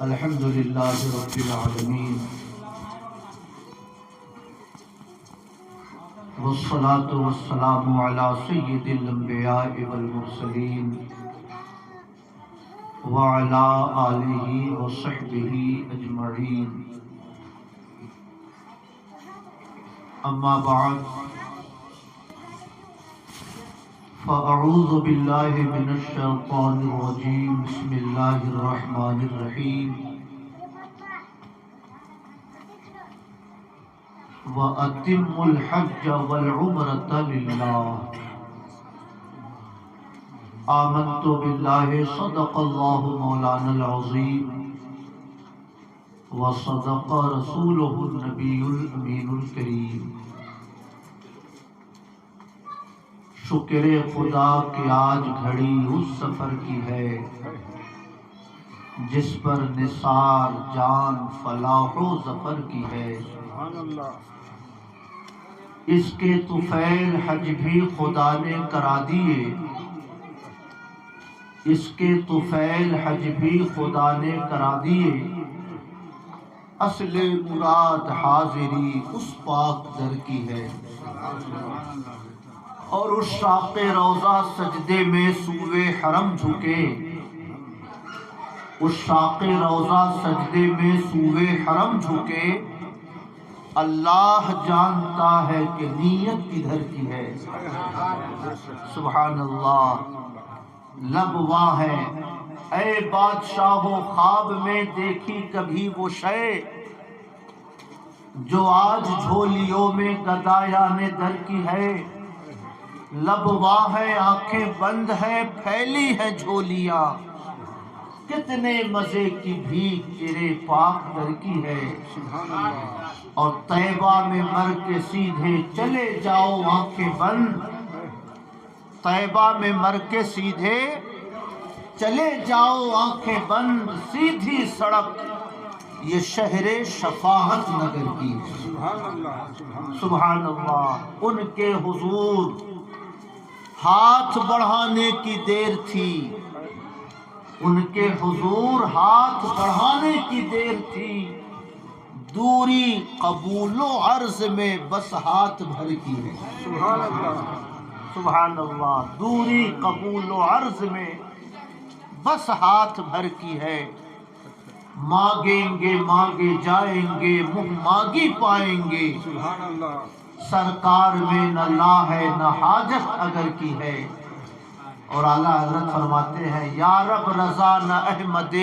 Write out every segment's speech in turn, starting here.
الحمد للہ رب العالمین والصلاة والسلام علی سید الانبیاء والمرسلین وعلی آلہ وصحبہ اجمعین، اما بعد فاعوذ باللہ من الشیطان الرجیم، بسم اللہ الرحمن الرحیم، وَأَتِمُّ الْحَجَّ وَالْعُمْرَةَ لِلَّهِ آمنت باللہ صدق اللہ مولانا العظیم وصدق رسولہ النبی الامین الکریم۔ شکر خدا کہ آج گھڑی اس سفر کی ہے جس پر نثار جان فلاح و ظفر کی ہے۔ اس کے طفیل حج بھی خدا نے کرا دیے، اس کے طفیل حج بھی خدا نے کرا دیے، اصل مراد حاضری اس پاک در کی ہے۔ اور اس شاق روضہ سجدے میں سوئے حرم جھکے، اس شاق روضہ سجدے میں سوئے حرم جھکے، اللہ جانتا ہے کہ نیت کدھر کی ہے۔ سبحان اللہ۔ لب واں ہے اے بادشاہ و خواب میں دیکھی کبھی وہ شے، جو آج جھولیوں میں گدایان در کی ہے۔ لب واں ہے آنکھیں بند ہے پھیلی ہے جھولیاں، کتنے مزے کی بھیک تیرے پاک در کی ہے۔ اور طیبہ میں مر کے سیدھے چلے جاؤ آنکھیں بند، طیبہ میں مر کے سیدھے چلے جاؤ آنکھیں بند، سیدھی سڑک یہ شہر شفاعت نگر کی ہے۔ سبحان اللہ۔ ان کے حضور ہاتھ بڑھانے کی دیر تھی، ان کے حضور ہاتھ بڑھانے کی دیر تھی، دوری قبول و عرض میں بس ہاتھ بھر کی ہے۔ سبحان اللہ۔ سبحان اللہ۔ دوری قبول و عرض میں بس ہاتھ بھر کی ہے۔ مانگیں گے مانگے جائیں گے، منہ مانگی پائیں گے، سرکار میں نہ لا ہے نہ حاجت اگر کی ہے۔ اور اعلیٰ حضرت فرماتے ہیں یا رب رضا نہ احمد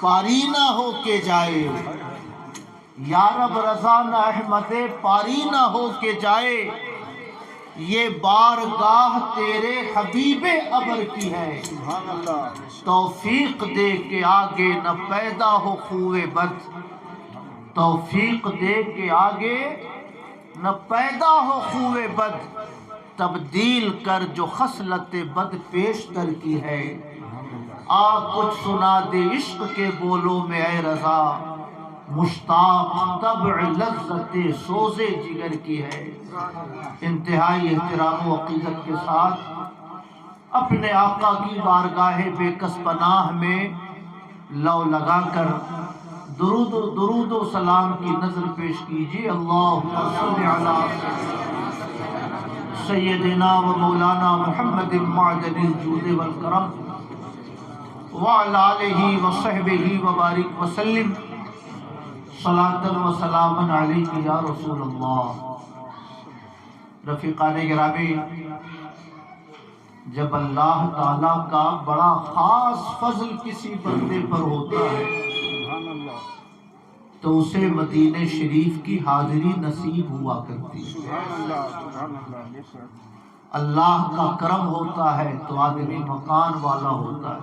پاری نہ ہو کے جائے، یا رب رضا نہ احمد پاری نہ ہو کے جائے، یہ بارگاہ تیرے حبیب ابر کی ہے۔ توفیق دے کے آگے نہ پیدا ہو خوئے بد، توفیق دے کے آگے نہ پیدا ہو خوئے بد، تبدیل کر جو خصلت بد پیش تر کی ہے۔ آ کچھ سنا دے عشق کے بولوں میں اے رضا، مشتاق طبع لذت سوز جگر کی ہے۔ انتہائی احترام و عقیدت کے ساتھ اپنے آقا کی بارگاہ بے کس پناہ میں لو لگا کر درود و سلام کی نظر پیش کیجیے۔ اللہم صل علی سیدنا و مولانا محمد معدن الجود والکرم وعلی آلہ و صحبہ وبارک وسلم صلاۃ و سلام علیک یا رسول اللہ۔ رفیقان گرامی، جب اللہ تعالیٰ کا بڑا خاص فضل کسی بندے پر ہوتا ہے تو اسے مدینہ شریف کی حاضری نصیب ہوا کرتی ہے۔ اللہ کا کرم ہوتا ہے تو آدمی مکان والا ہوتا ہے،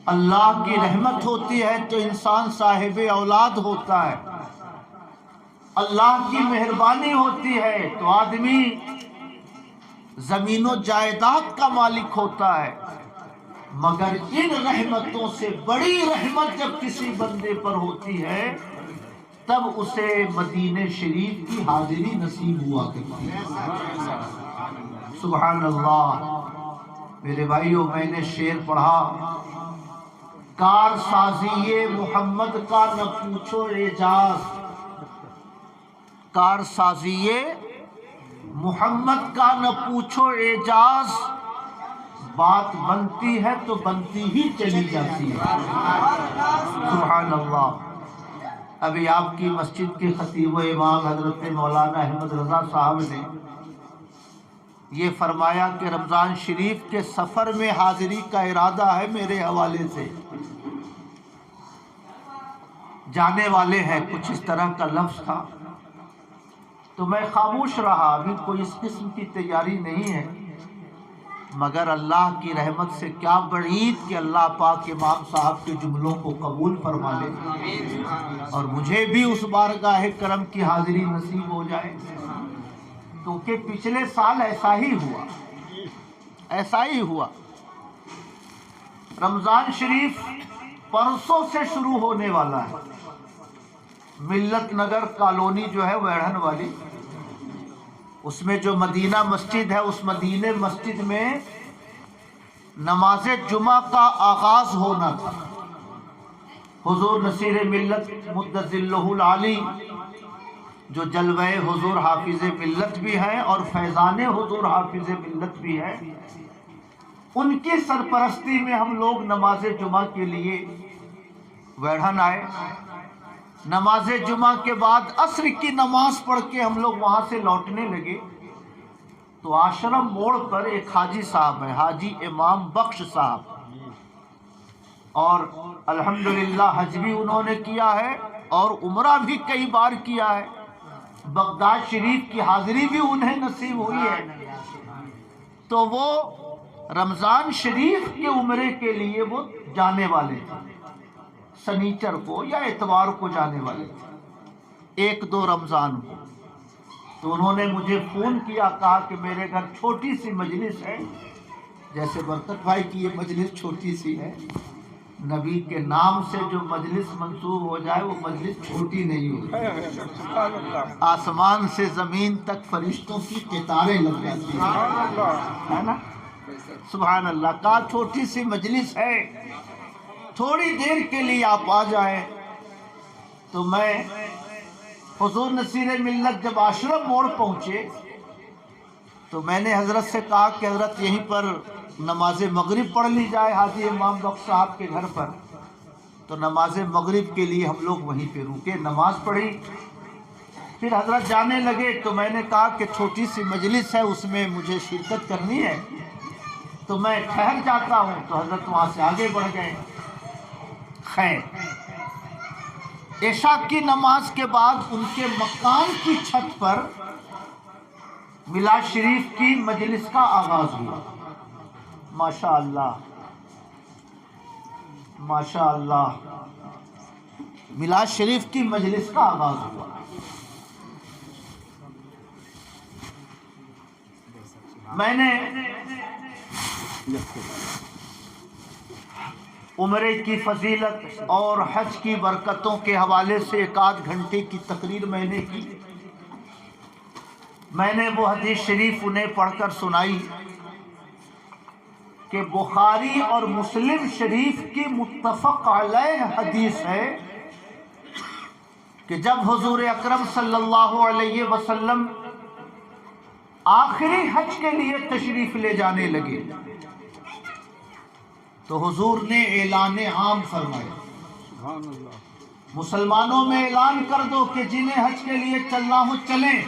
اللہ کی رحمت ہوتی ہے تو انسان صاحب اولاد ہوتا ہے، اللہ کی مہربانی ہوتی ہے تو آدمی زمین و جائیداد کا مالک ہوتا ہے۔ مگر ان رحمتوں سے بڑی رحمت جب کسی بندے پر ہوتی ہے تب اسے مدینہ شریف کی حاضری نصیب ہوا کرتی ہے۔ سبحان اللہ۔ میرے بھائیوں، میں نے شعر پڑھا، کار سازی محمد کا نہ پوچھو اعجاز، کار سازی محمد کا نہ پوچھو اعجاز، بات بنتی ہے تو بنتی ہی چلی جاتی ہے۔ سبحان اللہ۔ ابھی آپ کی مسجد کے خطیب و امام حضرت مولانا احمد رضا صاحب نے یہ فرمایا کہ رمضان شریف کے سفر میں حاضری کا ارادہ ہے میرے حوالے سے، جانے والے ہیں، کچھ اس طرح کا لفظ تھا، تو میں خاموش رہا، ابھی کوئی اس قسم کی تیاری نہیں ہے، مگر اللہ کی رحمت سے کیا بعید کہ اللہ پاک امام صاحب کے جملوں کو قبول فرما لے اور مجھے بھی اس بارگاہ کرم کی حاضری نصیب ہو جائے، کیونکہ پچھلے سال ایسا ہی ہوا۔ رمضان شریف پرسوں سے شروع ہونے والا ہے۔ ملت نگر کالونی جو ہے ویڑھن والی، اس میں جو مدینہ مسجد ہے، اس مدینہ مسجد میں نماز جمعہ کا آغاز ہونا تھا۔ حضور نصیر ملت مدظ ذلہ العالی جو جلوہ حضور حافظ ملت بھی ہیں اور فیضان حضور حافظ ملت بھی ہے، ان کی سرپرستی میں ہم لوگ نماز جمعہ کے لیے ویڑھن آئے۔ نماز جمعہ کے بعد عصر کی نماز پڑھ کے ہم لوگ وہاں سے لوٹنے لگے تو آشرم موڑ پر ایک حاجی صاحب ہیں، حاجی امام بخش صاحب، اور الحمدللہ حج بھی انہوں نے کیا ہے اور عمرہ بھی کئی بار کیا ہے، بغداد شریف کی حاضری بھی انہیں نصیب ہوئی ہے، تو وہ رمضان شریف کے عمرے کے لیے وہ جانے والے تھے، سنیچر کو یا اتوار کو جانے والے تھے، 1-2 رمضان کو۔ تو انہوں نے مجھے فون کیا، کہا کہ میرے گھر چھوٹی سی مجلس ہے، جیسے برکت بھائی کی یہ مجلس چھوٹی سی ہے، نبی کے نام سے جو مجلس منسوب ہو جائے وہ مجلس چھوٹی نہیں ہوتی، آسمان سے زمین تک فرشتوں کی قطاریں لگ جاتی ہیں، ہے نا؟ سبحان اللہ۔ کہا چھوٹی سی مجلس ہے، تھوڑی دیر کے لیے آپ آ جائیں۔ تو میں حضور نصیر ملت جب آشرم موڑ پہنچے تو میں نے حضرت سے کہا کہ حضرت یہیں پر نماز مغرب پڑھ لی جائے حاجی امام بخش صاحب کے گھر پر۔ تو نماز مغرب کے لیے ہم لوگ وہیں پہ رکے، نماز پڑھی، پھر حضرت جانے لگے۔ تو میں نے کہا کہ چھوٹی سی مجلس ہے، اس میں مجھے شرکت کرنی ہے تو میں ٹھہر جاتا ہوں، تو حضرت وہاں سے آگے بڑھ گئے۔ خیر، عشاء کی نماز کے بعد ان کے مکان کی چھت پر میلاد شریف کی مجلس کا آغاز ہوا۔ ماشاء اللہ ماشاء اللہ، میلاد شریف کی مجلس کا آغاز ہوا۔ میں نے عمرے کی فضیلت اور حج کی برکتوں کے حوالے سے 1-8 گھنٹے کی تقریر میں نے کی۔ میں نے وہ حدیث شریف انہیں پڑھ کر سنائی کہ بخاری اور مسلم شریف کی متفق علیہ حدیث ہے کہ جب حضور اکرم صلی اللہ علیہ وسلم آخری حج کے لیے تشریف لے جانے لگے تو حضور نے اعلان عام فرمایا، مسلمانوں میں اعلان کر دو کہ جنہیں حج کے لیے چلنا ہو چلیں،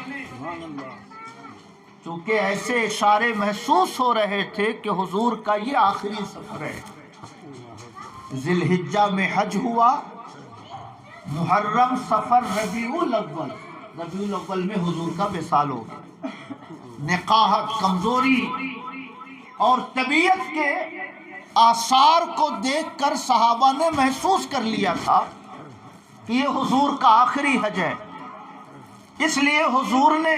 چونکہ ایسے اشارے محسوس ہو رہے تھے کہ حضور کا یہ آخری سفر ہے۔ ذی الحجہ میں حج ہوا، محرم، صفر، ربیع الاول میں حضور کا وصال ہو گیا۔ نقاہت، کمزوری اور طبیعت کے آثار کو دیکھ کر صحابہ نے محسوس کر لیا تھا کہ یہ حضور کا آخری حج ہے، اس لیے حضور نے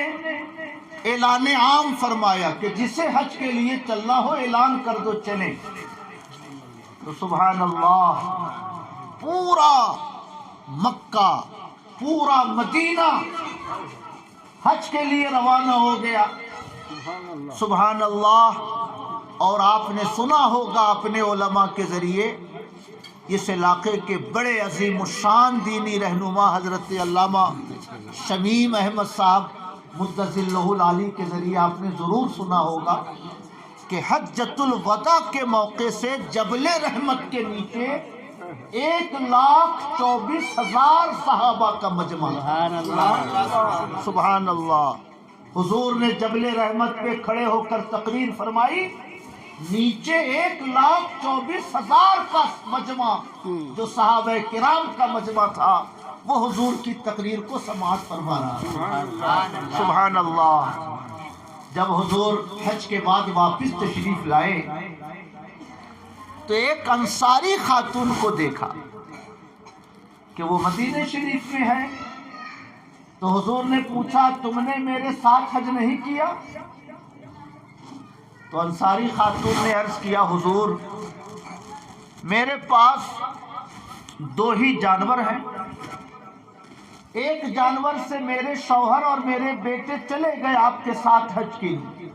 اعلان عام فرمایا کہ جسے حج کے لیے چلنا ہو اعلان کر دو چلیں۔ تو سبحان اللہ، پورا مکہ، پورا مدینہ حج کے لیے روانہ ہو گیا۔ سبحان اللہ۔ اور آپ نے سنا ہوگا اپنے علماء کے ذریعے اس علاقے کے بڑے عظیم الشان دینی رہنما حضرت علامہ شمیم احمد صاحب مدظلہ العالی کے ذریعے آپ نے ضرور سنا ہوگا کہ حجۃ الوداع کے موقع سے جبل رحمت کے نیچے 1,24,000 صحابہ کا مجمع. سبحان اللہ. حضور نے جبل رحمت پہ کھڑے ہو کر تقریر فرمائی، نیچے 1,24,000 کا مجمع جو صحابہ کرام کا مجمع تھا وہ حضور کی تقریر کو سماعت فرما رہا. سبحان اللہ. جب حضور حج کے بعد واپس تشریف لائے تو ایک انصاری خاتون کو دیکھا کہ وہ مدینہ شریف میں ہے. تو حضور نے پوچھا تم نے میرے ساتھ حج نہیں کیا؟ تو انصاری خاتون نے عرض کیا حضور میرے پاس 2 ہی جانور ہیں، ایک جانور سے میرے شوہر اور میرے بیٹے چلے گئے آپ کے ساتھ حج کے لیے،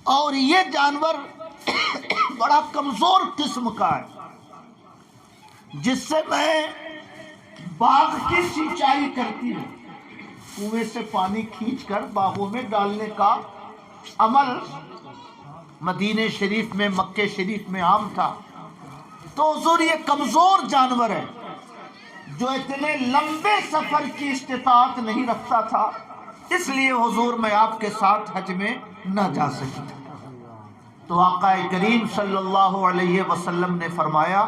اور یہ جانور بڑا کمزور قسم کا ہے جس سے میں باغ کی سینچائی کرتی ہوں، کنویں سے پانی کھینچ کر باغوں میں ڈالنے کا عمل مدینہ شریف میں مکہ شریف میں عام تھا. تو حضور یہ کمزور جانور ہے جو اتنے لمبے سفر کی استطاعت نہیں رکھتا تھا، اس لیے حضور میں آپ کے ساتھ حج میں نہ جا سکی. تو آقا کریم صلی اللہ علیہ وسلم نے فرمایا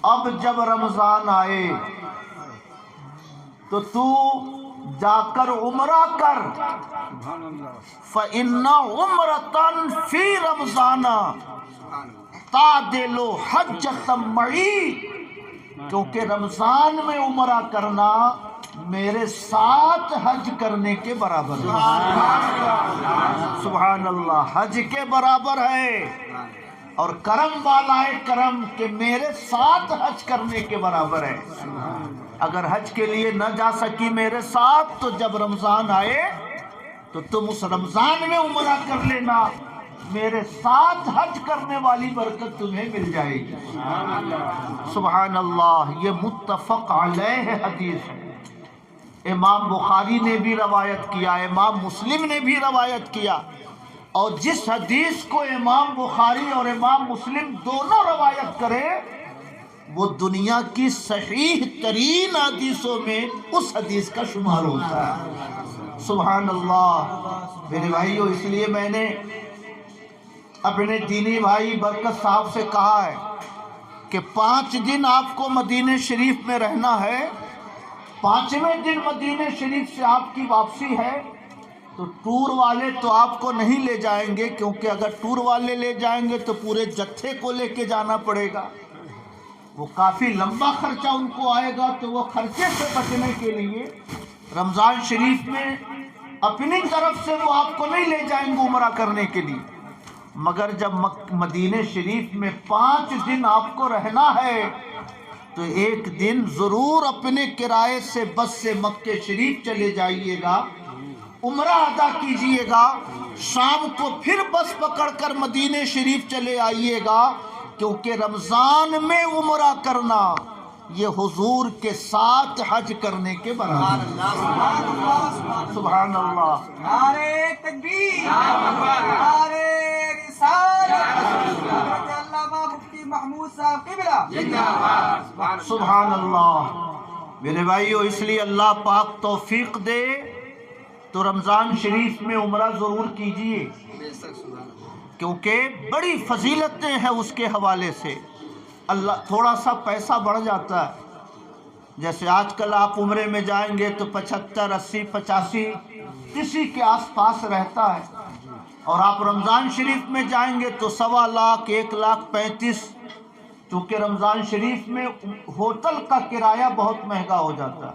اب جب رمضان آئے تو جا کر عمرہ کر، فَإِنَّ عُمْرَةً فِي رَمْضَانَ تَعْدِلُ حَجَّةً مَعِي، کیونکہ رمضان میں عمرہ کرنا میرے ساتھ حج کرنے کے برابر ہے. سبحان اللہ. حج کے برابر ہے، اور کرم والائے کرم کہ میرے ساتھ حج کرنے کے برابر ہے. اگر حج کے لیے نہ جا سکی میرے ساتھ تو جب رمضان آئے تو تم اس رمضان میں عمرہ کر لینا، میرے ساتھ حج کرنے والی برکت تمہیں مل جائے گی. سبحان اللہ. یہ متفق علیہ حدیث ہے. امام بخاری نے بھی روایت کیا، امام مسلم نے بھی روایت کیا، اور جس حدیث کو امام بخاری اور امام مسلم دونوں روایت کرے وہ دنیا کی صحیح ترین حدیثوں میں اس حدیث کا شمار ہوتا ہے. سبحان اللہ. میرے بھائیو، اس لیے میں نے اپنے دینی بھائی برکت صاحب سے کہا ہے کہ 5 دن آپ کو مدینہ شریف میں رہنا ہے، 5ویں دن مدینہ شریف سے آپ کی واپسی ہے. تو ٹور والے تو آپ کو نہیں لے جائیں گے، کیونکہ اگر ٹور والے لے جائیں گے تو پورے جتھے کو لے کے جانا پڑے گا، وہ کافی لمبا خرچہ ان کو آئے گا. تو وہ خرچے سے بچنے کے لیے رمضان شریف میں اپنی طرف سے وہ آپ کو نہیں لے جائیں گے عمرہ کرنے کے لیے، مگر جب مدینہ شریف میں 5 دن آپ کو رہنا ہے تو 1 دن ضرور اپنے کرائے سے بس سے مکہ شریف چلے جائیے گا، عمرہ ادا کیجئے گا، شام کو پھر بس پکڑ کر مدینہ شریف چلے آئیے گا، کیونکہ رمضان میں عمرہ کرنا یہ حضور کے ساتھ حج کرنے کے برابر. سبحان اللہ. نعرہ تکبیر، نعرہ رسالت، حضرت علامہ مفتی محمود صاحب قبلہ. سبحان اللہ. میرے بھائیو، اس لیے اللہ پاک توفیق دے تو رمضان شریف میں عمرہ ضرور کیجئے، کیونکہ بڑی فضیلتیں ہیں اس کے حوالے سے. اللہ تھوڑا سا پیسہ بڑھ جاتا ہے، جیسے آج کل آپ عمرے میں جائیں گے تو 75 80 85 کسی کے آس پاس رہتا ہے، اور آپ رمضان شریف میں جائیں گے تو 1.25 لاکھ 1,35,000. چونکہ رمضان شریف میں ہوٹل کا کرایہ بہت مہنگا ہو جاتا ہے.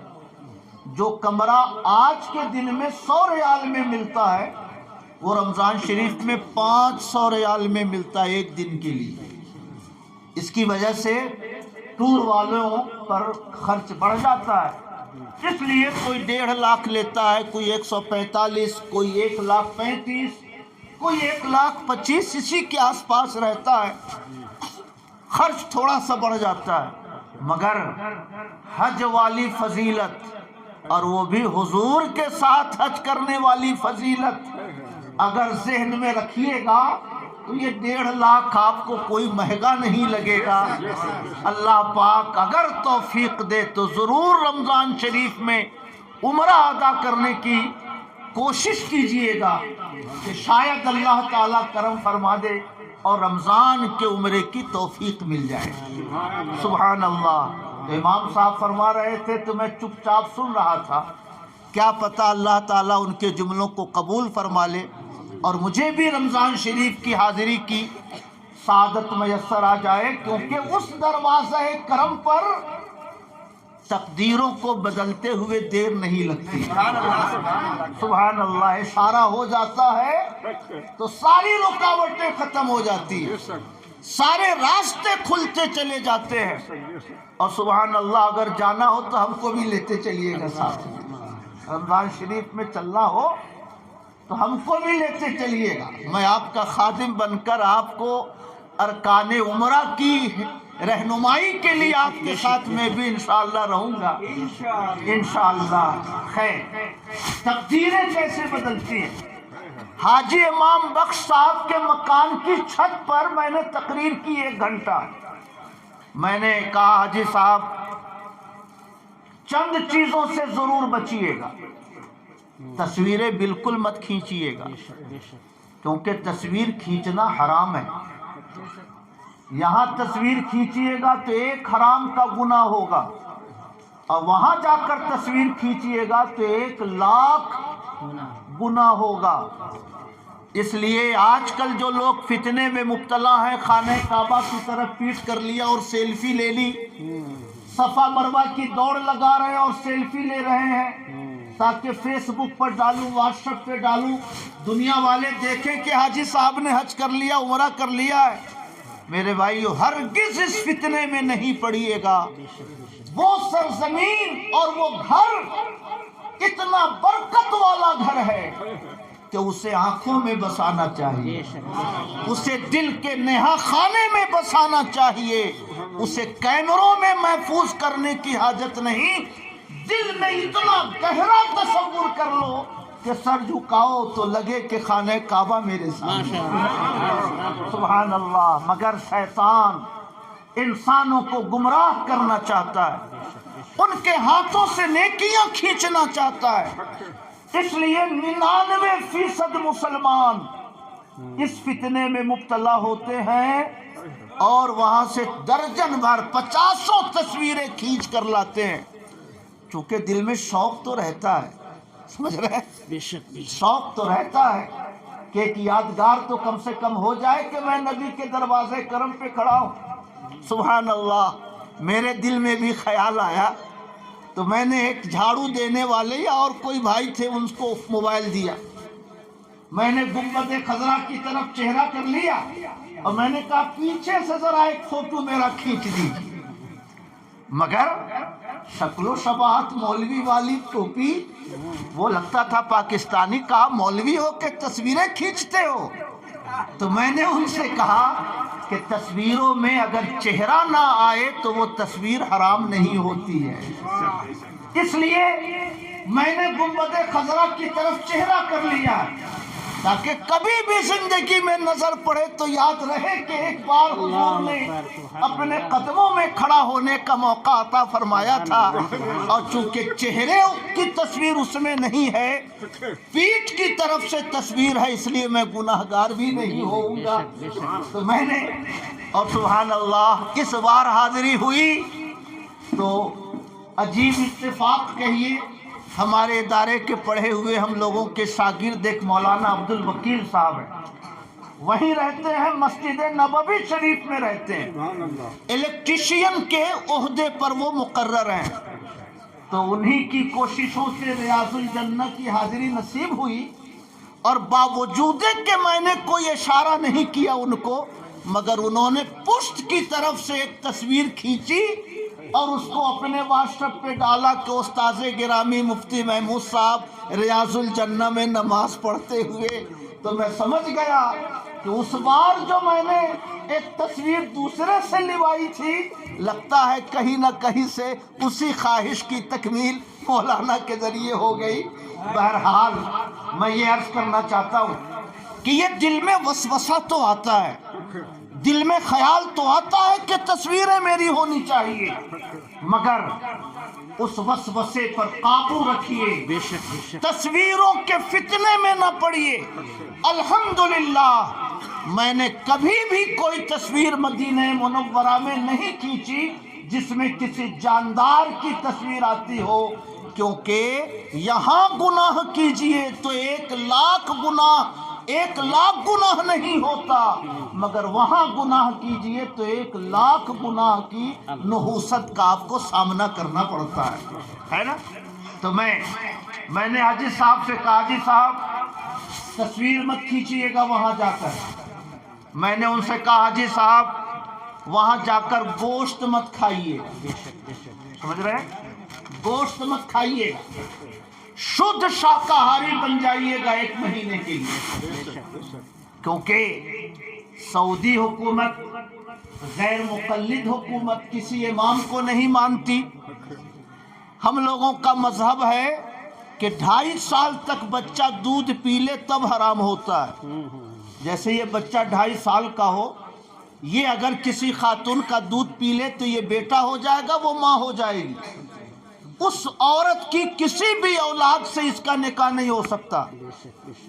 جو کمرہ آج کے دن میں 100 ریال میں ملتا ہے وہ رمضان شریف میں 500 ریال میں ملتا ہے 1 دن کے لیے. اس کی وجہ سے ٹور والوں پر خرچ بڑھ جاتا ہے. اس لیے کوئی 1.5 لاکھ لیتا ہے، کوئی 145، کوئی 1,35,000، کوئی 1,25,000 اسی کے آس پاس رہتا ہے. خرچ تھوڑا سا بڑھ جاتا ہے، مگر حج والی فضیلت اور وہ بھی حضور کے ساتھ حج کرنے والی فضیلت اگر ذہن میں رکھیے گا تو یہ 1.5 لاکھ آپ کو کوئی مہنگا نہیں لگے گا۔ اللہ پاک اگر توفیق دے تو ضرور رمضان شریف میں عمرہ ادا کرنے کی کوشش کیجئے گا کہ شاید اللہ تعالیٰ کرم فرما دے اور رمضان کے عمرے کی توفیق مل جائے۔ سبحان اللہ۔ تو امام صاحب فرما رہے تھے تو میں چپ چاپ سن رہا تھا، کیا پتہ اللہ تعالیٰ ان کے جملوں کو قبول فرما لے اور مجھے بھی رمضان شریف کی حاضری کی سعادت میسر آ جائے، کیونکہ اس دروازہ کرم پر تقدیروں کو بدلتے ہوئے دیر نہیں لگتی۔ سبحان اللہ۔ اشارہ ہو جاتا ہے تو ساری رکاوٹیں ختم ہو جاتی ہیں، سارے راستے کھلتے چلے جاتے ہیں۔ اور سبحان اللہ، اگر جانا ہو تو ہم کو بھی لیتے چلیے گا ساتھ میں، رمضان شریف میں چلنا ہو تو ہم کو بھی لیتے چلیے گا۔ میں آپ کا خادم بن کر آپ کو ارکان عمرہ کی رہنمائی کے لیے آپ کے ساتھ میں بھی انشاءاللہ رہوں گا انشاءاللہ۔ خیر، تقدیریں کیسے بدلتی ہیں؟ حاجی امام بخش صاحب کے مکان کی چھت پر میں نے تقریر کی 1 گھنٹہ۔ میں نے کہا حاجی صاحب چند چیزوں سے ضرور بچیے گا، تصویریں بالکل مت کھینچیے گا، کیونکہ تصویر کھینچنا حرام ہے۔ یہاں تصویر کھینچیے گا تو 1 حرام کا گناہ ہوگا، اور وہاں جا کر تصویر کھینچیے گا تو 1 لاکھ گناہ ہوگا۔ اس لیے آج کل جو لوگ فتنے میں مبتلا ہیں، خانہ کعبہ کی طرف پیٹ کر لیا اور سیلفی لے لی، صفا مروہ کی دوڑ لگا رہے ہیں اور سیلفی لے رہے ہیں تاکہ فیس بک پر ڈالوں، واٹس ایپ پہ ڈالوں، دنیا والے دیکھیں کہ حاجی صاحب نے حج کر لیا، عمرہ کر لیا ہے۔ میرے بھائیو، ہرگز اس فتنے میں نہیں پڑیے گا۔ وہ سرزمین اور وہ گھر اتنا برکت والا گھر ہے کہ اسے آنکھوں میں بسانا چاہیے، اسے دل کے نہا خانے میں بسانا چاہیے، اسے کیمروں میں محفوظ کرنے کی حاجت نہیں۔ دل میں اتنا گہرا تصور کر لو کہ سر جھکاؤ تو لگے کہ خانہ کعبہ میرے سامنے۔ سبحان اللہ۔ مگر شیطان انسانوں کو گمراہ کرنا چاہتا ہے، ان کے ہاتھوں سے نیکیاں کھینچنا چاہتا ہے۔ اس لیے 99% مسلمان اس فتنے میں مبتلا ہوتے ہیں اور وہاں سے درجن بھر 50 تصویریں کھینچ کر لاتے ہیں، چونکہ دل میں شوق تو رہتا ہے، سمجھ رہے ہیں؟ شوق تو رہتا ہے کہ ایک یادگار تو کم سے کم ہو جائے کہ میں نبی کے دروازے کرم پہ کھڑا ہوں۔ سبحان اللہ۔ میرے دل میں بھی خیال آیا تو میں نے ایک جھاڑو دینے والے یا اور کوئی بھائی تھے، ان کو موبائل دیا، میں نے گنبد خضرا کی طرف چہرہ کر لیا اور میں نے کہا پیچھے سے ذرا ایک فوٹو میرا کھینچ دیجیے۔ مگر شکل و شباہت مولوی والی ٹوپی، وہ لگتا تھا پاکستانی۔ کہا مولوی ہو کے تصویریں کھینچتے ہو؟ تو میں نے ان سے کہا کہ تصویروں میں اگر چہرہ نہ آئے تو وہ تصویر حرام نہیں ہوتی ہے، اس لیے میں نے گنبد خضرا کی طرف چہرہ کر لیا تاکہ کبھی بھی زندگی میں نظر پڑے تو یاد رہے کہ ایک بار حضور نے اپنے قدموں میں کھڑا ہونے کا موقع عطا فرمایا تھا، اور چونکہ چہرے کی تصویر اس میں نہیں ہے، پیٹھ کی طرف سے تصویر ہے، اس لیے میں گناہگار بھی نہیں ہوں گا۔ تو میں نے، اور سبحان اللہ، اس بار حاضری ہوئی تو عجیب اتفاق کہیے، ہمارے ادارے کے پڑھے ہوئے ہم لوگوں کے شاگرد ایک مولانا عبد الوکیل صاحب ہیں، وہیں رہتے ہیں، مسجد نبوی شریف میں رہتے ہیں، الیکٹریشین کے عہدے پر وہ مقرر ہیں۔ تو انہی کی کوششوں سے ریاض الجنہ کی حاضری نصیب ہوئی، اور باوجود کہ میں نے کوئی اشارہ نہیں کیا ان کو، مگر انہوں نے پشت کی طرف سے ایک تصویر کھینچی اور اس کو اپنے واٹس ایپ پہ ڈالا کہ استاذ گرامی مفتی محمود صاحب ریاض الجنہ میں نماز پڑھتے ہوئے۔ تو میں سمجھ گیا کہ اس بار جو میں نے ایک تصویر دوسرے سے لوائی تھی، لگتا ہے کہیں نہ کہیں سے اسی خواہش کی تکمیل مولانا کے ذریعے ہو گئی۔ بہرحال میں یہ عرض کرنا چاہتا ہوں کہ یہ دل میں وسوسہ تو آتا ہے، دل میں خیال تو آتا ہے کہ تصویریں میری ہونی چاہیے، مگر اس وسوسے پر قابو رکھیے، تصویروں کے فتنے میں نہ پڑیے۔ الحمدللہ میں نے کبھی بھی کوئی تصویر مدینہ منورہ میں نہیں کھینچی جس میں کسی جاندار کی تصویر آتی ہو، کیونکہ یہاں گناہ کیجئے تو 1,00,000 گناہ نہیں ہوتا، مگر وہاں گناہ کیجئے تو 1,00,000 گناہ کی نحوست کا آپ کو سامنا کرنا پڑتا ہے نا۔ تو میں نے حاجی صاحب سے کہا، حاجی صاحب تصویر مت کھینچیے گا وہاں جا کر۔ میں نے ان سے کہا، حاجی صاحب وہاں جا کر گوشت مت کھائیے، سمجھ رہے ہیں؟ گوشت مت کھائیے، شدھ شاکاہاری بن جائیے گا 1 مہینے کے لیے، کیونکہ سعودی حکومت غیر مقلد حکومت کسی امام کو نہیں مانتی۔ ہم لوگوں کا مذہب ہے کہ 2.5 سال تک بچہ دودھ پی لے تب حرام ہوتا ہے۔ جیسے یہ بچہ 2.5 سال کا ہو، یہ اگر کسی خاتون کا دودھ پی لے تو یہ بیٹا ہو جائے گا، وہ ماں ہو جائے گی۔ اس عورت کی کسی بھی اولاد سے اس کا نکاح نہیں ہو سکتا۔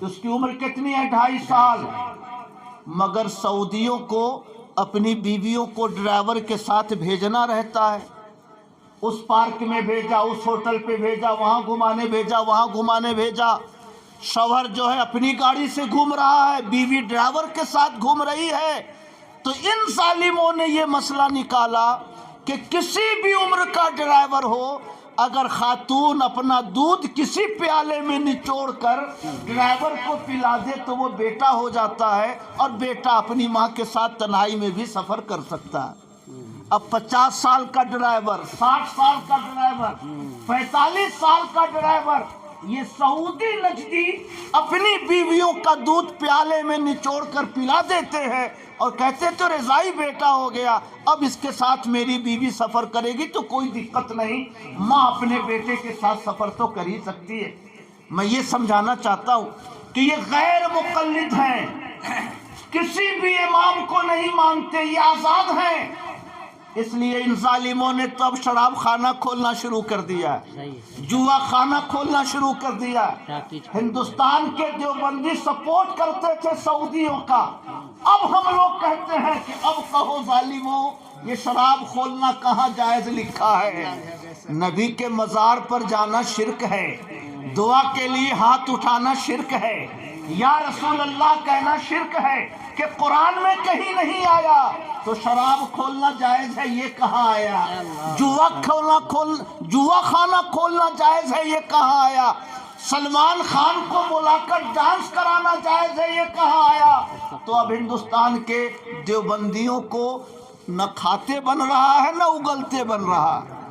اس کی عمر کتنی ہے؟ 2.5 سال۔ مگر سعودیوں کو اپنی بیویوں کو ڈرائیور کے ساتھ بھیجنا رہتا ہے، اس پارک میں بھیجا، اس ہوٹل پہ بھیجا، وہاں گھمانے بھیجا، وہاں گھمانے بھیجا۔ شوہر جو ہے اپنی گاڑی سے گھوم رہا ہے، بیوی ڈرائیور کے ساتھ گھوم رہی ہے۔ تو ان ظالموں نے یہ مسئلہ نکالا کہ کسی بھی عمر کا ڈرائیور ہو، اگر خاتون اپنا دودھ کسی پیالے میں نچوڑ کر ڈرائیور کو پلا دے تو وہ بیٹا ہو جاتا ہے، اور بیٹا اپنی ماں کے ساتھ تنہائی میں بھی سفر کر سکتا ہے۔ اب 50 سال کا ڈرائیور، 60 سال کا ڈرائیور، 45 سال کا ڈرائیور، یہ سعودی نجدی اپنی بیویوں کا دودھ پیالے میں نچوڑ کر پلا دیتے ہیں اور کہتے تو رضائی بیٹا ہو گیا، اب اس کے ساتھ میری بیوی سفر کرے گی تو کوئی دقت نہیں، ماں اپنے بیٹے کے ساتھ سفر تو کر ہی سکتی ہے۔ میں یہ سمجھانا چاہتا ہوں کہ یہ غیر مقلد ہیں، کسی بھی امام کو نہیں مانتے، یہ آزاد ہیں۔ اس لیے ان ظالموں نے تو اب شراب خانہ کھولنا شروع کر دیا ہے، جوا خانہ کھولنا شروع کر دیا ہے۔ ہندوستان کے دیوبندی سپورٹ کرتے تھے سعودیوں کا، اب ہم لوگ کہتے ہیں کہ اب کہو ظالموں یہ شراب کھولنا کہاں جائز لکھا ہے؟ نبی کے مزار پر جانا شرک ہے، دعا کے لیے ہاتھ اٹھانا شرک ہے، یا رسول اللہ کہنا شرک ہے، کہ قرآن میں کہیں نہیں آیا، تو شراب کھولنا جائز ہے یہ کہاں آیا؟ جوا خانہ کھولنا جائز ہے یہ کہاں آیا؟ سلمان خان کو بلا کر ڈانس کرانا جائز ہے یہ کہاں آیا؟ تو اب ہندوستان کے دیوبندیوں کو نہ کھاتے بن رہا ہے نہ اگلتے بن رہا ہے۔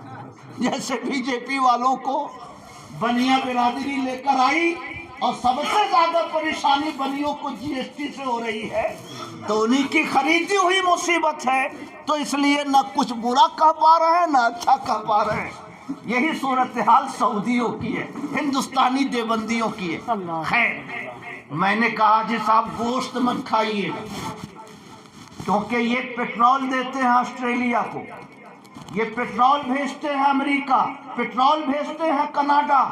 جیسے بی جے پی والوں کو بنیا برادری لے کر آئی اور سب سے زیادہ پریشانی بنیوں کو جی ایس ٹی سے ہو رہی ہے، تو انہی کی خریدی ہوئی مصیبت ہے، تو اس لیے نہ کچھ برا کہہ پا رہے ہیں نہ اچھا کہہ پا رہے ہیں۔ یہی صورتحال سعودیوں کی ہے، ہندوستانی دیوبندیوں کی ہے۔ خیر، میں نے کہا جی صاحب گوشت مت کھائیے، کیونکہ یہ پیٹرول دیتے ہیں آسٹریلیا کو، یہ پیٹرول بھیجتے ہیں امریکہ، پیٹرول بھیجتے ہیں کینیڈا،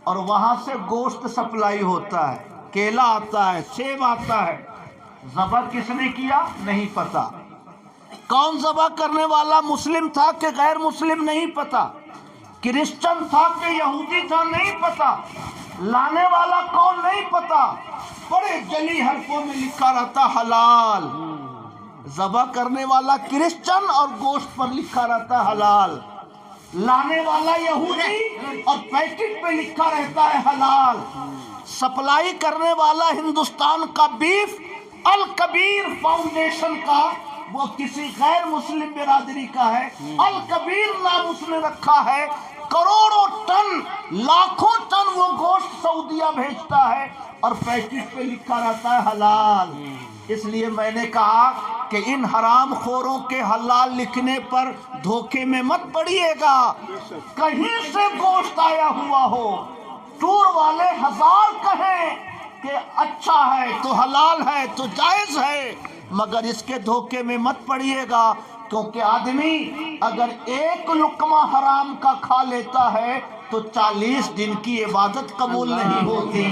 اور وہاں سے گوشت سپلائی ہوتا ہے، کیلا آتا ہے، سیب آتا ہے۔ ذبح کس نے کیا نہیں پتا، کون ذبح کرنے والا مسلم تھا کہ غیر مسلم نہیں پتا، کرسچن تھا کہ یہودی تھا نہیں پتا، لانے والا کون نہیں پتا، بڑے جلی حرفوں میں لکھا رہتا حلال، ذبح کرنے والا کرسچن اور گوشت پر لکھا رہتا حلال، لانے والا یہودی اور پیکٹ پہ لکھا رہتا ہے حلال، سپلائی کرنے والا ہندوستان کا بیف الکبیر فاؤنڈیشن کا، وہ کسی غیر مسلم برادری کا ہے، الکبیر نام اس نے رکھا ہے، کروڑوں ٹن لاکھوں ٹن وہ گوشت سعودیہ بھیجتا ہے اور پیکٹ پہ لکھا رہتا ہے حلال۔ اس لیے میں نے کہا کہ ان حرام خوروں کے حلال لکھنے پر دھوکے میں مت پڑیے گا. کہیں سے گوشت آیا ہوا ہو، ٹور والے 1000 کہیں کہ اچھا ہے تو حلال ہے تو جائز ہے، مگر اس کے دھوکے میں مت پڑیے گا، کیونکہ آدمی اگر ایک لقمہ حرام کا کھا لیتا ہے تو 40 دن کی عبادت قبول نہیں ہوتی.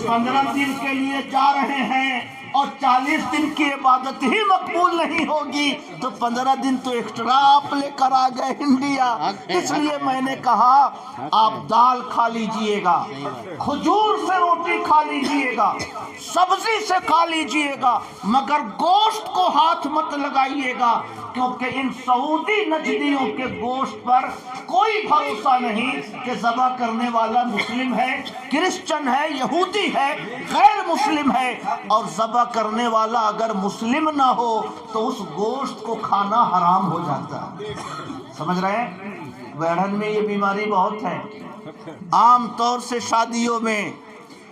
15 دن کے لیے جا رہے ہیں اور 40 دن کی عبادت ہی مقبول نہیں ہوگی تو 15 دن تو ایکسٹرا آپ لے کر آ گئے انڈیا. اس لیے میں نے کہا آپ دال کھا لیجئے گا، کھجور سے روٹی کھا لیجئے گا، سبزی سے کھا لیجئے گا، مگر گوشت کو ہاتھ مت لگائیے گا، کیونکہ ان سعودی نجدیوں کے گوشت پر کوئی بھروسہ نہیں کہ ذبح کرنے والا مسلم ہے، کرسچن ہے، یہودی ہے، غیر مسلم ہے، اور ذبح کرنے والا اگر مسلم نہ ہو تو اس گوشت کو کھانا حرام ہو جاتا ہے. سمجھ رہے ہیں؟ بیڑھن میں یہ بیماری بہت ہے. عام طور سے شادیوں میں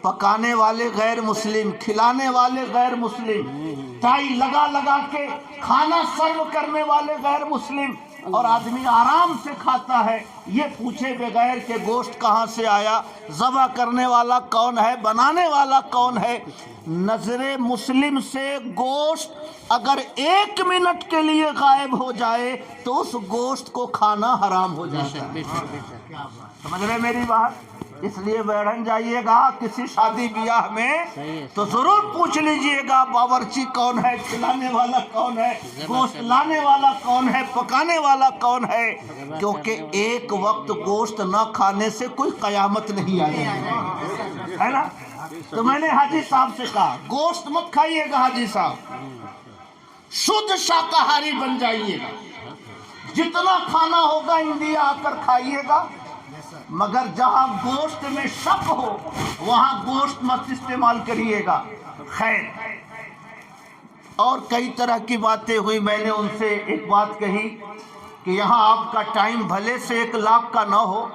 پکانے والے غیر مسلم، کھلانے والے غیر مسلم، ٹائی لگا لگا کے کھانا سرو کرنے والے غیر مسلم، اور آدمی آرام سے کھاتا ہے یہ پوچھے بغیر کہ گوشت کہاں سے آیا، ذبح کرنے والا کون ہے، بنانے والا کون ہے. نظر مسلم سے گوشت اگر 1 منٹ کے لیے غائب ہو جائے تو اس گوشت کو کھانا حرام ہو جاتا ہے. سمجھ رہے میری بات؟ اس لیے بیڑھن جائیے گا کسی شادی بیاہ میں تو ضرور پوچھ لیجئے گا باورچی کون ہے، کھلانے والا کون ہے، گوشت لانے والا کون ہے، پکانے والا کون ہے، کیونکہ ایک وقت گوشت نہ کھانے سے کوئی قیامت نہیں آئی ہے نا. تو میں نے حاجی صاحب سے کہا گوشت مت کھائیے گا حاجی صاحب، شدھ شاکاہاری بن جائیے گا، جتنا کھانا ہوگا انڈیا آ کر کھائیے گا، مگر جہاں گوشت میں شک ہو وہاں گوشت مت استعمال کریے گا. خیر، اور کئی طرح کی باتیں ہوئی. میں نے ان سے ایک بات کہی کہ یہاں آپ کا ٹائم بھلے سے 1 لاکھ کا نہ ہو،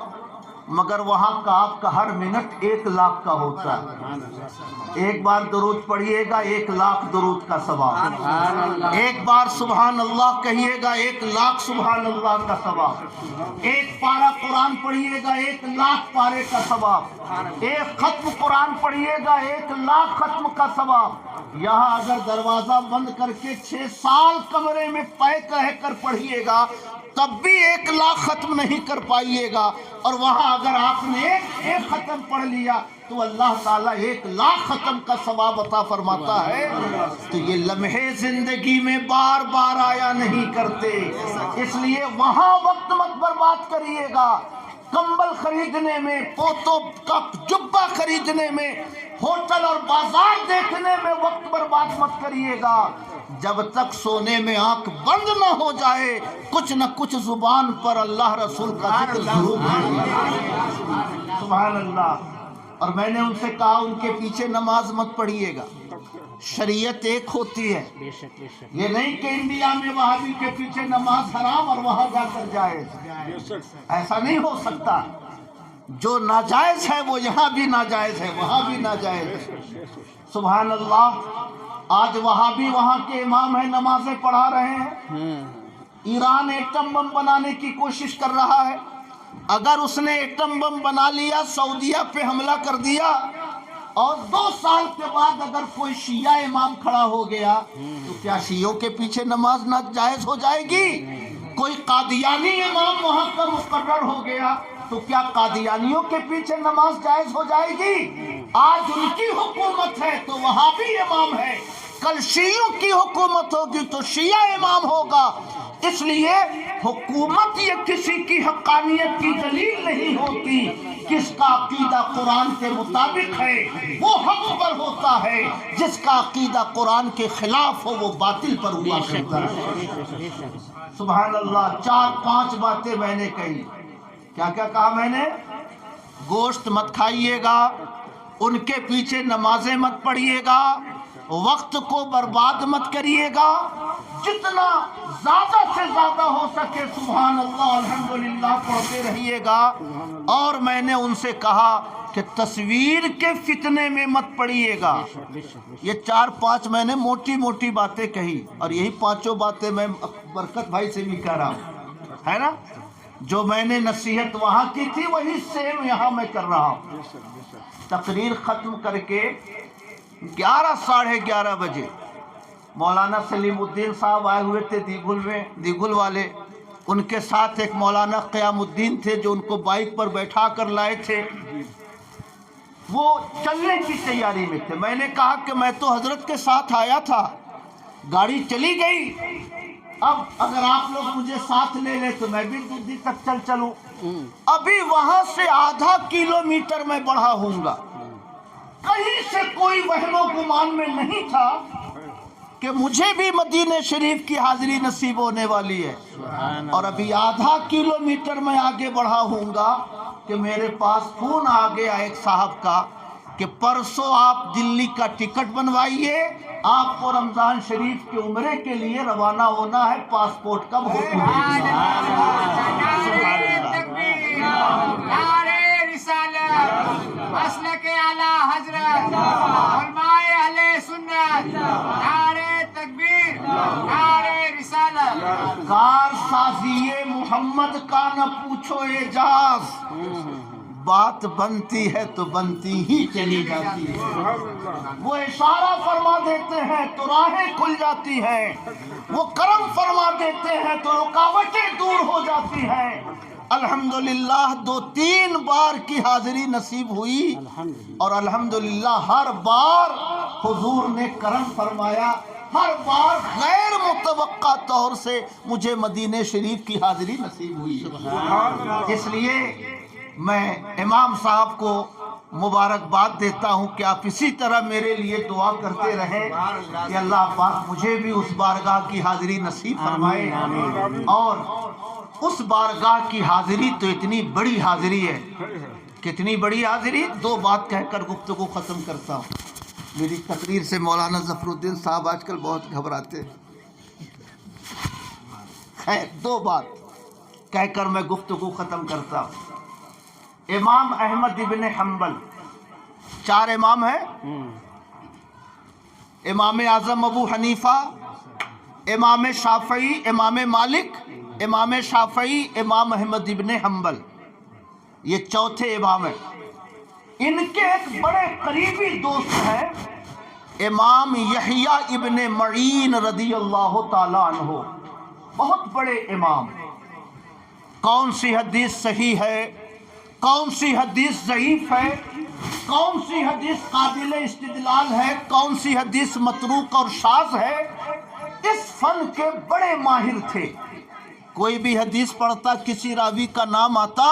مگر وہاں کا آپ کا ہر منٹ 1 لاکھ کا ہوتا ہے. ایک بار درود پڑھیے گا 1 لاکھ درود کا ثواب، ایک بار سبحان اللہ کہیے گا 1 لاکھ سبحان اللہ کا ثواب، ایک پارہ قرآن پڑھیے گا 1 لاکھ پارے کا ثواب، ایک ختم قرآن پڑھیے گا 1 لاکھ ختم کا ثواب. یہاں اگر دروازہ بند کر کے 6 سال کمرے میں پیک رہ کر پڑھیے گا تب بھی 1 لاکھ ختم نہیں کر پائیے گا، اور وہاں اگر آپ نے ایک ختم پڑھ لیا تو اللہ تعالیٰ 1 لاکھ ختم کا ثواب عطا فرماتا ہے. تو یہ لمحے زندگی میں بار بار آیا نہیں کرتے، اس لیے وہاں وقت مت برباد کریے گا. کمبل خریدنے میں، پوتوں کا جبہ خریدنے میں، ہوٹل اور بازار دیکھنے میں وقت برباد مت کریے گا. جب تک سونے میں آنکھ بند نہ ہو جائے کچھ نہ کچھ زبان پر اللہ رسول کا ذکر ضرور ہے. سبحان اللہ. اور میں نے ان سے کہا ان کے پیچھے نماز مت پڑھیے گا، شریعت ایک ہوتی ہے. یہ نہیں کہ انڈیا میں وہابی کے پیچھے نماز حرام اور وہاں جا کر جائز، ایسا نہیں ہو سکتا. جو ناجائز ہے وہ یہاں بھی ناجائز ہے، وہاں بھی ناجائز ہے. سبحان اللہ. آج وہابی وہاں کے امام ہیں، نمازیں پڑھا رہے ہیں. ایران ایٹم بم بنانے کی کوشش کر رہا ہے. اگر اس نے ایٹم بم بنا لیا، سعودیہ پہ حملہ کر دیا، اور 2 سال کے بعد اگر کوئی شیعہ امام کھڑا ہو گیا تو کیا شیعوں کے پیچھے نماز ناجائز ہو جائے گی؟ کوئی قادیانی امام وہاں پر مقرر ہو گیا تو کیا قادیانیوں کے پیچھے نماز جائز ہو جائے گی؟ آج ان کی حکومت ہے تو وہابی امام ہے، کل شیعوں کی حکومت ہوگی تو شیعہ امام ہوگا. اس لیے حکومت یہ کسی کی حقانیت کی دلیل نہیں ہوتی. جس کا عقیدہ قرآن کے مطابق ہے وہ حق پر ہوتا ہے، جس کا عقیدہ قرآن کے خلاف ہو وہ باطل پر ہوا کرتا ہے. سبحان اللہ. 4-5 باتیں میں نے کہی. کیا کیا کہا میں نے؟ گوشت مت کھائیے گا، ان کے پیچھے نمازیں مت پڑھیے گا، وقت کو برباد مت کریے گا، جتنا زیادہ سے زیادہ ہو سکے سبحان اللہ الحمدللہ پڑھتے رہیے گا. اور میں نے ان سے کہا کہ تصویر کے فتنے میں مت پڑیے گا. یہ 4-5 میں نے موٹی موٹی باتیں کہی اور یہی 5 باتیں میں برکت بھائی سے بھی کہہ رہا ہوں, ہے نا. جو میں نے نصیحت وہاں کی تھی وہی سیم یہاں میں کر رہا ہوں. تقریر ختم کر کے 11-11:30 بجے مولانا سلیم الدین صاحب آئے ہوئے تھے دیگل والے. ان کے ساتھ ایک مولانا قیام الدین تھے جو ان کو بائک پر بیٹھا کر لائے تھے. وہ چلنے کی تیاری میں تھے. میں نے کہا کہ میں تو حضرت کے ساتھ آیا تھا, گاڑی چلی گئی, اب اگر آپ لوگ مجھے ساتھ لے لیں تو میں بھی دودھی تک چلوں. ابھی وہاں سے آدھا کلومیٹر میں بڑھا ہوں گا. کہیں سے کوئی وہم و گمان میں نہیں تھا کہ مجھے بھی مدینہ شریف کی حاضری نصیب ہونے والی ہے. اور ابھی آدھا کلومیٹر میں آگے بڑھا ہوں گا کہ میرے پاس فون آ گیا ایک صاحب کا کہ پرسوں آپ دلی کا ٹکٹ بنوائیے, آپ کو رمضان شریف کے عمرے کے لیے روانہ ہونا ہے, پاسپورٹ کا بہت مسلک اعلی حضرت علماء اہل سنت, نعرہ تکبیر, نعرہ رسالت. کار سازی محمد کا نہ پوچھو اعجاز, بات بنتی ہے تو بنتی ہی چلی جاتی ہے. وہ اشارہ فرما دیتے ہیں تو راہیں کھل جاتی ہیں, وہ کرم فرما دیتے ہیں تو رکاوٹیں دور ہو جاتی ہیں. الحمدللہ 2-3 بار کی حاضری نصیب ہوئی اور الحمدللہ ہر بار حضور نے کرم فرمایا, ہر بار غیر متوقع طور سے مجھے مدینہ شریف کی حاضری نصیب ہوئی. اس لیے میں امام صاحب کو مبارکباد دیتا ہوں کہ آپ اسی طرح میرے لیے دعا کرتے رہیں کہ اللہ پاک مجھے بھی اس بارگاہ کی حاضری نصیب فرمائے. اور اس بارگاہ کی حاضری تو اتنی بڑی حاضری ہے, کتنی بڑی حاضری. 2 بات کہہ کر گفتگو ختم کرتا ہوں. میری تقریر سے مولانا ظفر الدین صاحب آج کل بہت گھبراتے ہیں. خیر 2 بات کہہ کر میں گفتگو ختم کرتا ہوں. امام احمد ابن حنبل, 4 امام ہیں, امام اعظم ابو حنیفہ, امام شافعی, امام مالک, امام شافعی, امام احمد ابن حنبل, یہ 4تھے امام ہیں. ان کے ایک بڑے قریبی دوست ہیں امام یحییٰ ابن معین رضی اللہ تعالی عنہ, بہت بڑے امام. کون سی حدیث صحیح ہے, کون سی حدیث ضعیف ہے, کون سی حدیث قابل استدلال ہے, کون سی حدیث متروک اور شاذ ہے, اس فن کے بڑے ماہر تھے. کوئی بھی حدیث پڑھتا کسی راوی کا نام آتا,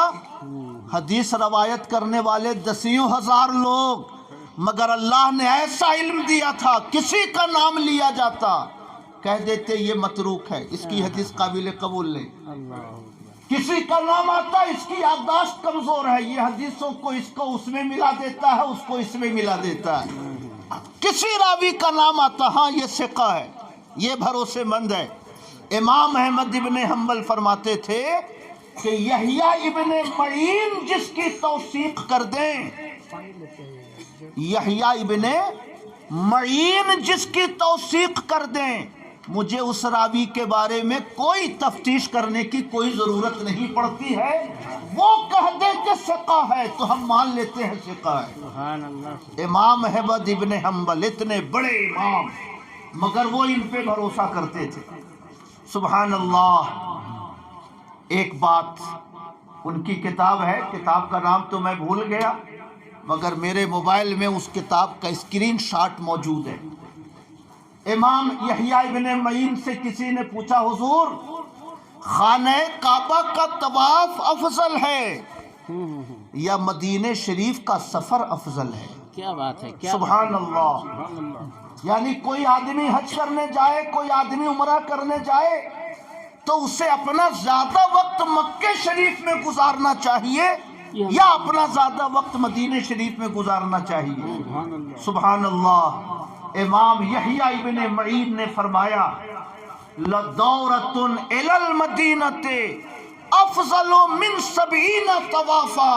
حدیث روایت کرنے والے 10,000 لوگ, مگر اللہ نے ایسا علم دیا تھا کسی کا نام لیا جاتا کہہ دیتے یہ متروک ہے, اس کی حدیث قابل قبول نہیں. کسی کا نام آتا اس کی یادداشت کمزور ہے, یہ حدیثوں کو اس کو اس میں ملا دیتا ہے, اس کو اس میں ملا دیتا ہے. کسی راوی کا نام آتا ہاں یہ ثقہ ہے, یہ بھروسے مند ہے. امام احمد ابن حنبل فرماتے تھے کہ یحییٰ ابن معین جس کی توثیق کر دیں, یحییٰ ابن معین جس کی توثیق کر دیں, مجھے اس راوی کے بارے میں کوئی تفتیش کرنے کی کوئی ضرورت نہیں پڑتی ہے, وہ کہہ دے کہ ثقہ ہے تو ہم مان لیتے ہیں ثقہ ہے. امام احمد ابن حنبل اتنے بڑے امام, مگر وہ ان پہ بھروسہ کرتے تھے. سبحان اللہ. ایک بات, ان کی کتاب ہے, کتاب کا نام تو میں بھول گیا مگر میرے موبائل میں اس کتاب کا اسکرین شاٹ موجود ہے. امام یحییٰ ابن معین سے کسی نے پوچھا حضور خانہ کعبہ کا طواف افضل ہے یا مدینہ شریف کا سفر افضل ہے؟ کیا بات ہے, سبحان اللہ. یعنی کوئی آدمی حج کرنے جائے, کوئی آدمی عمرہ کرنے جائے تو اسے اپنا زیادہ وقت مکہ شریف میں گزارنا چاہیے یا اپنا زیادہ وقت مدینہ شریف میں گزارنا چاہیے؟ سبحان اللہ. امام یحییٰ ابن معین نے فرمایا لَدَوْرَةٌ إِلَى الْمَدِينَةِ أَفْضَلُ مِنْ 70 طَوَافًا.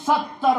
70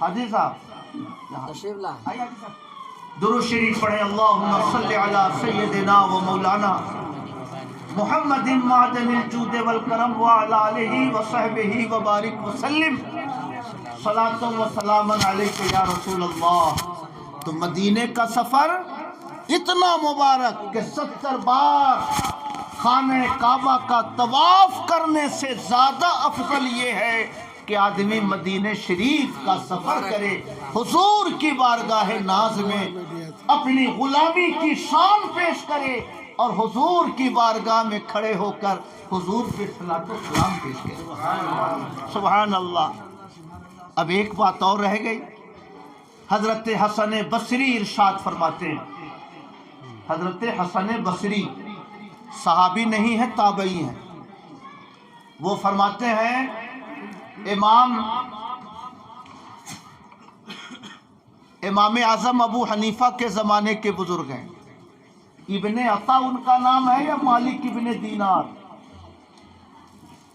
حاجی صاحب آئیے حاجی صاحب، درود شریف پڑھیں، اللہم صلی علی سیدنا و مولانا محمد معدن الجود والکرم وعلی آلہ وصحبہ وبارک وسلم، صلاۃ و سلام علیک یا رسول اللہ۔ تو مدینے کا سفر اتنا مبارک کہ 70 بار خانہ کعبہ کا طواف کرنے سے زیادہ افضل یہ ہے کہ آدمی مدینہ شریف کا سفر کرے، حضور کی بارگاہ ناز میں اپنی غلامی کی شان پیش کرے اور حضور کی بارگاہ میں کھڑے ہو کر حضور پہ صلاۃ و سلام پیش کرے۔ سبحان اللہ۔ اب ایک بات اور رہ گئی، حضرت حسن بصری ارشاد فرماتے ہیں، حضرت حسن بصری صحابی نہیں ہے، تابعی ہیں، وہ فرماتے ہیں امام اعظم ابو حنیفہ کے زمانے کے بزرگ ہیں، ابن عطا ان کا نام ہے یا مالک ابن دینار۔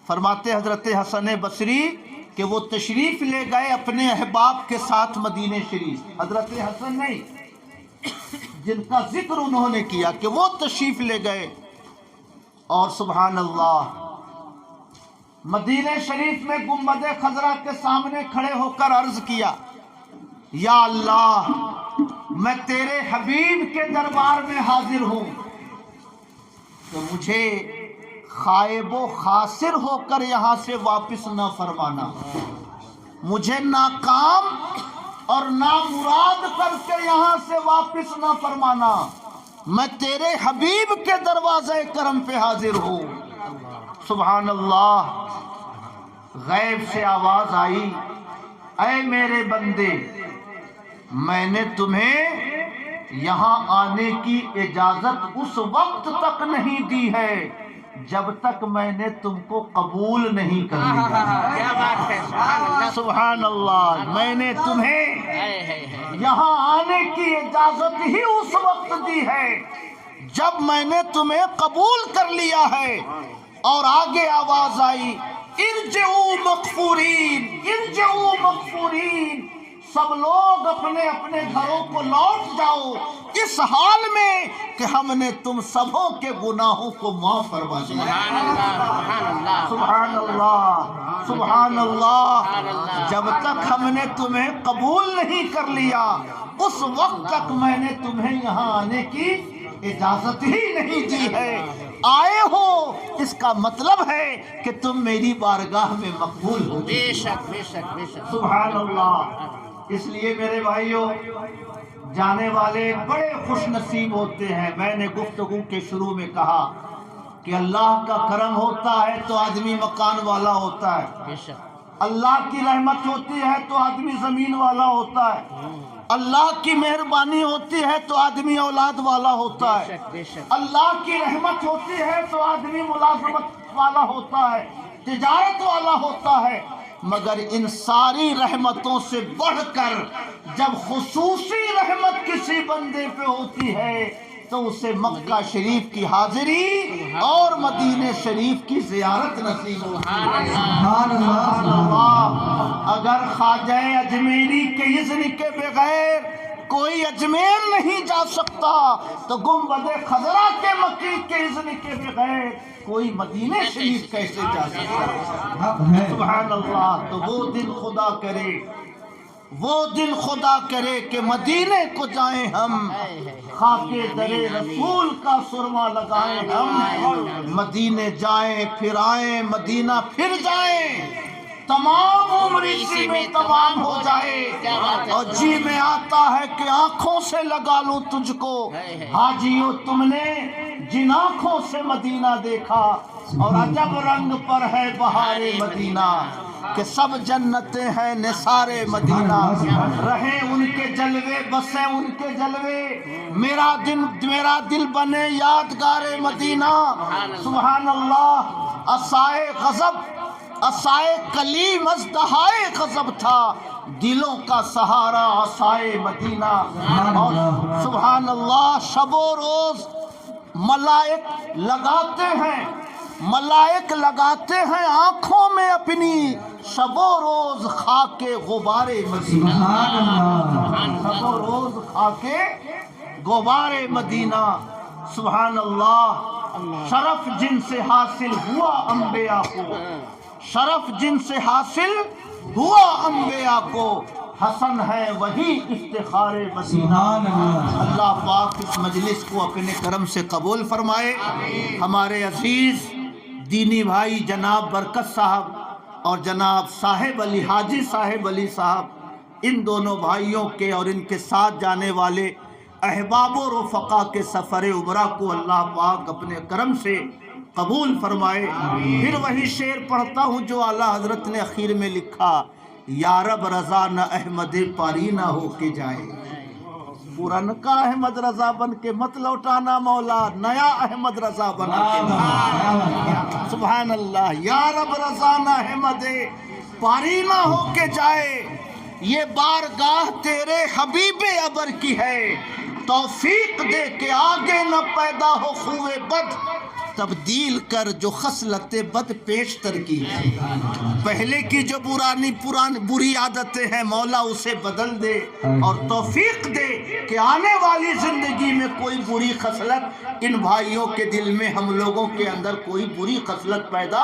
فرماتے حضرت حسن بصری کہ وہ تشریف لے گئے اپنے احباب کے ساتھ مدینہ شریف، حضرت حسن نہیں جن کا ذکر انہوں نے کیا کہ وہ تشریف لے گئے، اور سبحان اللہ مدینہ شریف میں گنبد خضرا کے سامنے کھڑے ہو کر عرض کیا، یا اللہ میں تیرے حبیب کے دربار میں حاضر ہوں، تو مجھے خائب و خاسر ہو کر یہاں سے واپس نہ فرمانا، مجھے ناکام اور نامراد کر کے یہاں سے واپس نہ فرمانا، میں تیرے حبیب کے دروازے کرم پہ حاضر ہوں۔ سبحان اللہ۔ غیب سے آواز آئی، اے میرے بندے، میں نے تمہیں یہاں آنے کی اجازت اس وقت تک نہیں دی ہے جب تک میں نے تم کو قبول نہیں کر لیا۔ کیا بات ہے، سبحان اللہ، سبحان اللہ۔ میں نے تمہیں یہاں آنے کی اجازت ہی اس وقت دی ہے جب میں نے تمہیں قبول کر لیا ہے۔ اور آگے آواز آئی، ارجعوا مغفورین، ارجعوا مغفورین، سب لوگ اپنے اپنے گھروں کو لوٹ جاؤ اس حال میں کہ ہم نے تم سبوں کے گناہوں کو معاف فرما دیا۔ سبحان اللہ، سبحان اللہ۔ جب تک ہم نے تمہیں قبول نہیں کر لیا اس وقت تک میں نے تمہیں یہاں آنے کی اجازت ہی نہیں دی ہے۔ آئے ہو اس کا مطلب ہے کہ تم میری بارگاہ میں مقبول ہو۔ بے شک بے شک بے شک، سبحان اللہ۔ اس لیے میرے بھائیوں، جانے والے بڑے خوش نصیب ہوتے ہیں۔ میں نے گفتگو کے شروع میں کہا کہ اللہ کا کرم ہوتا ہے تو آدمی مکان والا ہوتا ہے، بے شک، اللہ کی رحمت ہوتی ہے تو آدمی زمین والا ہوتا ہے، اللہ کی مہربانی ہوتی ہے تو آدمی اولاد والا ہوتا ہے، بے شک، اللہ کی رحمت ہوتی ہے تو آدمی ملازمت والا ہوتا ہے، تجارت والا ہوتا ہے۔ مگر ان ساری رحمتوں سے بڑھ کر جب خصوصی رحمت کسی بندے پہ ہوتی ہے تو اسے مکہ شریف کی حاضری اور مدینہ شریف کی زیارت نصیب ہوتی ہے۔ سبحان اللہ۔ اگر خواجہ اجمیری کے اذن کے بغیر کوئی اجمیر نہیں جا سکتا تو گنبد خضرا کے مکی کے اذن کے بغیر کوئی مدینہ شریف کیسے جا سکتا؟ سبحان اللہ۔ تو وہ دن خدا کرے، وہ دن خدا کرے کہ مدینے کو جائیں ہم، خاک در رسول کا سرما لگائیں ہم، مدینے جائیں پھر آئیں، مدینہ پھر جائیں، تمام عمر اسی میں تمام ہو جائے، اور جی میں آتا ہے کہ آنکھوں سے لگا لوں تجھ کو۔ حاجیو تم نے جن آنکھوں سے مدینہ دیکھا اور عجب رنگ پر ہے بہار مدینہ، کہ سب جنتیں ہیں نثار مدینہ، رہے ان کے جلوے بسے ان کے جلوے، میرا دل بنے یادگار مدینہ۔ سبحان اللہ۔ عصائے غضب، عصائے کلیم ازدہائے غضب تھا، دلوں کا سہارا عصائے مدینہ۔ اور سبحان اللہ، شب و روز ملائک لگاتے ہیں ملائک لگاتے ہیں آنکھوں میں اپنی شب و روز خاک غبار مدینہ، شب و روز خاک غبار مدینہ. سبحان اللہ. شرف جن سے حاصل ہوا انبیاء کو، شرف جن سے حاصل ہوا انبیاء کو، حسن ہے وہی افتخار مدینہ. اللہ پاک اس مجلس کو اپنے کرم سے قبول فرمائے. ہمارے عزیز دینی بھائی جناب برکت صاحب اور جناب صاحب علی حاجی صاحب علی صاحب، ان دونوں بھائیوں کے اور ان کے ساتھ جانے والے احباب و رفقا کے سفر عمرہ کو اللہ پاک اپنے کرم سے قبول فرمائے. پھر وہی شعر پڑھتا ہوں جو اعلیٰ حضرت نے اخیر میں لکھا، یا رب رضا نہ احمد پاری نہ ہو کے جائے. پورن کا احمد رضا بن کے مت لوٹانا مولا، نیا احمد رضا بن کے. سبحان اللہ. یا رب رضا نہ احمد پاری نہ ہو کے جائے، یہ بارگاہ تیرے حبیب ابر کی ہے. توفیق دے کے آگے نہ پیدا ہو خوے بد، تبدیل کر جو خصلت بد پیشتر کی ہے. پہلے کی جو بری عادتیں ہیں مولا اسے بدل دے، اور توفیق دے کہ آنے والی زندگی میں کوئی بری خصلت ان بھائیوں کے دل میں، ہم لوگوں کے اندر کوئی بری خصلت پیدا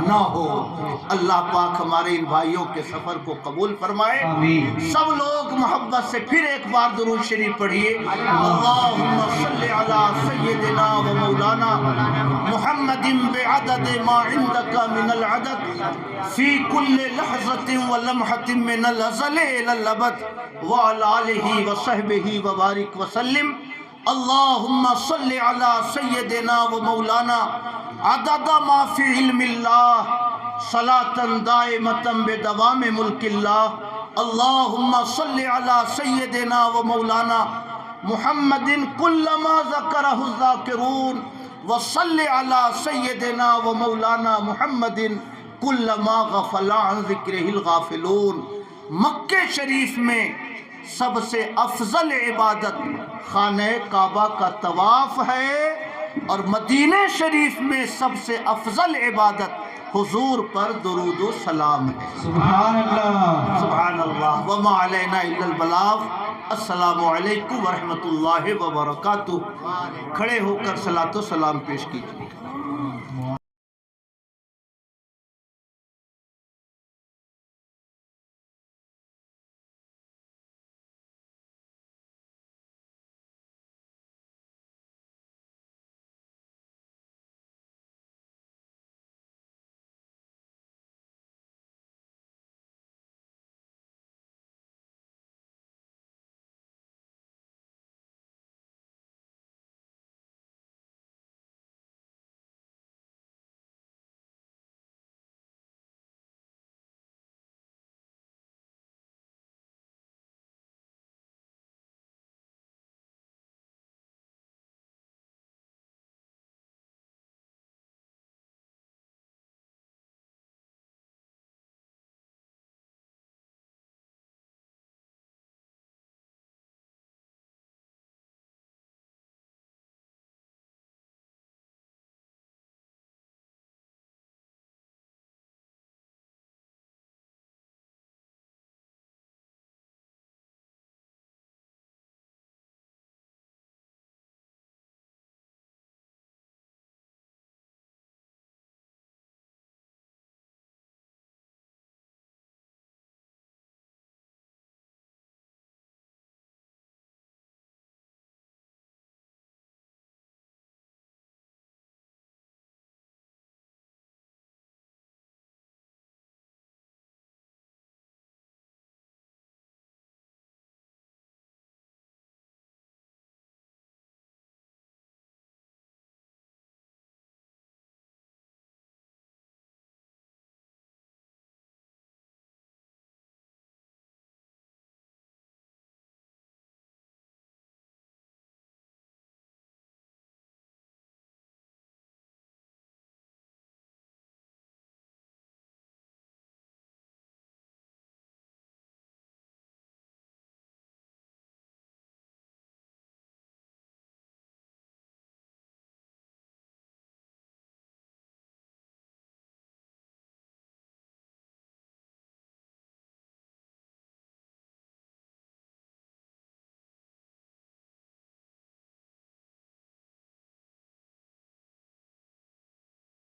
نہ ہو. اللہ پاک ہمارے ان بھائیوں کے سفر کو قبول فرمائے. سب لوگ محبت سے پھر ایک بار درود شریف پڑھیے. اللہم صلی علی سیدنا و مولانا محمد بعدد ما عندك من العدد في كل لحظة ولمحة من الأزل إلى الأبد وعلى آله وصحبه وبارك وسلم. اللهم صل على سيدنا ومولانا عدد ما في علم الله صلاة دائمة بدوام ملك الله. اللهم صل على سيدنا ومولانا محمد كلما ذكره الذاكرون وصل على سيدنا ومولانا محمد كلما غفل عن ذكره الغافلون. مکہ شریف میں سب سے افضل عبادت خانہ کعبہ کا طواف ہے، اور مدینہ شریف میں سب سے افضل عبادت حضور پر درود و سلام ہے. سبحان اللہ. سبحان اللہ. وما علینا الا البلاغ. السلام علیکم ورحمۃ اللہ وبرکاتہ. کھڑے ہو کر صلاۃ و سلام پیش کیجیے.